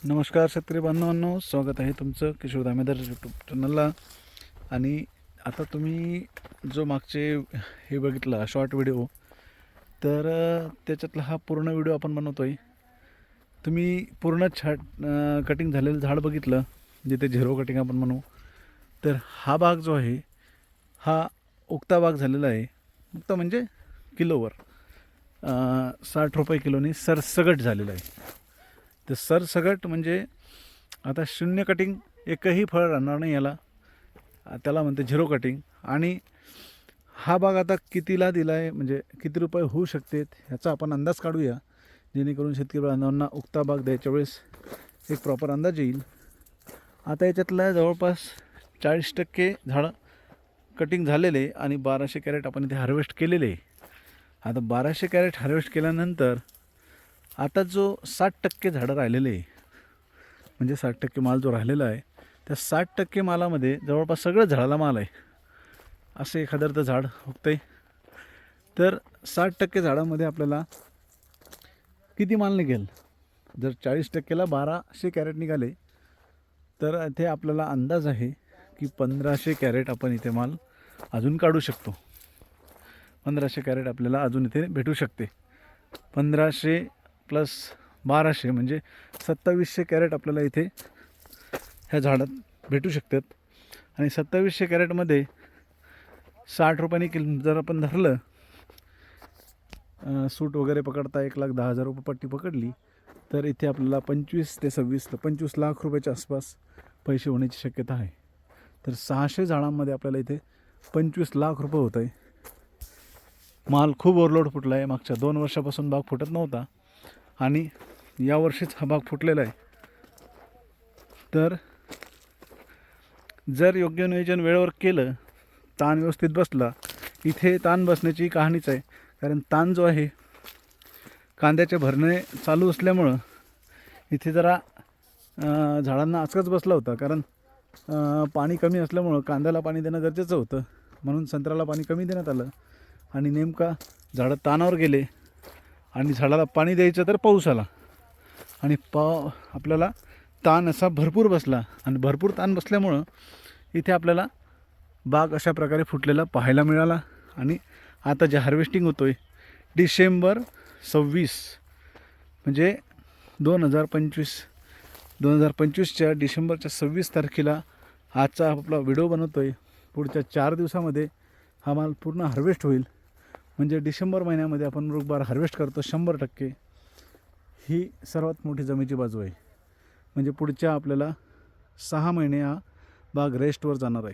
नमस्कार शेतकरी बांधवांनो, स्वागत आहे तुमचं किशोर दामेदार यूट्यूब चॅनलला. आणि आता तुम्ही जो मागचे हे बघितला शॉर्ट व्हिडिओ, तर त्याच्यातला हा पूर्ण व्हिडिओ आपण बनवतो आहे. तुम्ही पूर्ण कटिंग झालेलं झाड बघितलं, जिथे झिरो कटिंग आपण म्हणू. तर हा भाग जो आहे हा उक्ता भाग झालेला आहे. उक्ता म्हणजे किलोवर 60 रुपये किलोनी सरसगट झालेला आहे. तर सरसगट म्हणजे आता शून्य कटिंग एकही फळ राहणार नाही याला, त्याला म्हणते झिरो कटिंग. आणि हा बाग आता कितीला दिला आहे, म्हणजे किती रुपये होऊ शकते ह्याचा आपण अंदाज काढूया, जेणेकरून शेतकरी बांधवांना उक्ता बाग द्यायच्या वेळेस एक प्रॉपर अंदाज येईल. आता याच्यातलं जवळपास 40% झाडं कटिंग झालेले आणि 1200 कॅरेट आपण इथे हार्वेस्ट केलेले. आता 1200 कॅरेट हार्वेस्ट केल्यानंतर आता जो 60% झाडं राहिलेले आहे, म्हणजे 60% माल जो राहिलेला आहे, त्या 60% मालामध्ये जवळपास सगळं झाडाला माल आहे. असे एखादं तर झाड उगतं आहे. तर 60% झाडामध्ये आपल्याला किती माल निघेल? जर 40%ला 1200 कॅरेट निघाले, तर इथे आपल्याला अंदाज आहे की 1500 कॅरेट आपण इथे माल अजून काढू शकतो. 1500 कॅरेट आपल्याला अजून इथे भेटू शकते. 1500 प्लस 1200 म्हणजे 2700 कॅरेट आपल्याला इथे ह्या झाडात भेटू शकतात. आणि 2700 कॅरेटमध्ये 60 रुपयांनी किलो जर आपण धरलं, सूट वगैरे पकडता 1,10,000 रुपये पट्टी पकडली, तर इथे आपल्याला 25 ते 26 तर 25 लाख रुपयाच्या आसपास पैसे होण्याची शक्यता आहे. तर 600 झाडांमध्ये आपल्याला इथे 25 लाख रुपये होत आहे. माल खूप ओव्हरलोड फुटला आहे. मागच्या 2 वर्षापासून बाग फुटत नव्हता आणि यावर्षीच हा बाग फुटलेला आहे. तर जर योग्य नियोजन वेळेवर केलं, ताण व्यवस्थित बसला, इथे ताण बसण्याची कहाणीच आहे. कारण ताण जो आहे, कांद्याचे भरणे चालू असल्यामुळं इथे जरा झाडांना आचकाच बसला होता. कारण पाणी कमी असल्यामुळं कांद्याला पाणी देणं गरजेचं होतं, म्हणून संत्र्याला पाणी कमी देण्यात आलं. आणि नेमका झाडं ताणावर गेले आणि झाडाला पाणी द्यायचं तर पाऊस आला आणि आपल्याला ताण असा भरपूर बसला. आणि भरपूर ताण बसल्यामुळं इथे आपल्याला बाग अशा प्रकारे फुटलेला पाहायला मिळाला. आणि आता जे हार्वेस्टिंग होतो आहे डिसेंबर 26 म्हणजे 2025च्या डिसेंबरच्या 26 तारखेला आजचा आपला व्हिडिओ बनवतो आहे. पुढच्या 4 दिवसामध्ये हा माल पूर्ण हार्वेस्ट होईल. म्हणजे डिसेंबर महिन्यामध्ये आपण मृगबार हार्वेस्ट करतो 100%. ही सर्वात मोठी जमेची बाजू आहे. म्हणजे पुढच्या आपल्याला 6 महिने हा बाग रेस्टवर जाणार आहे.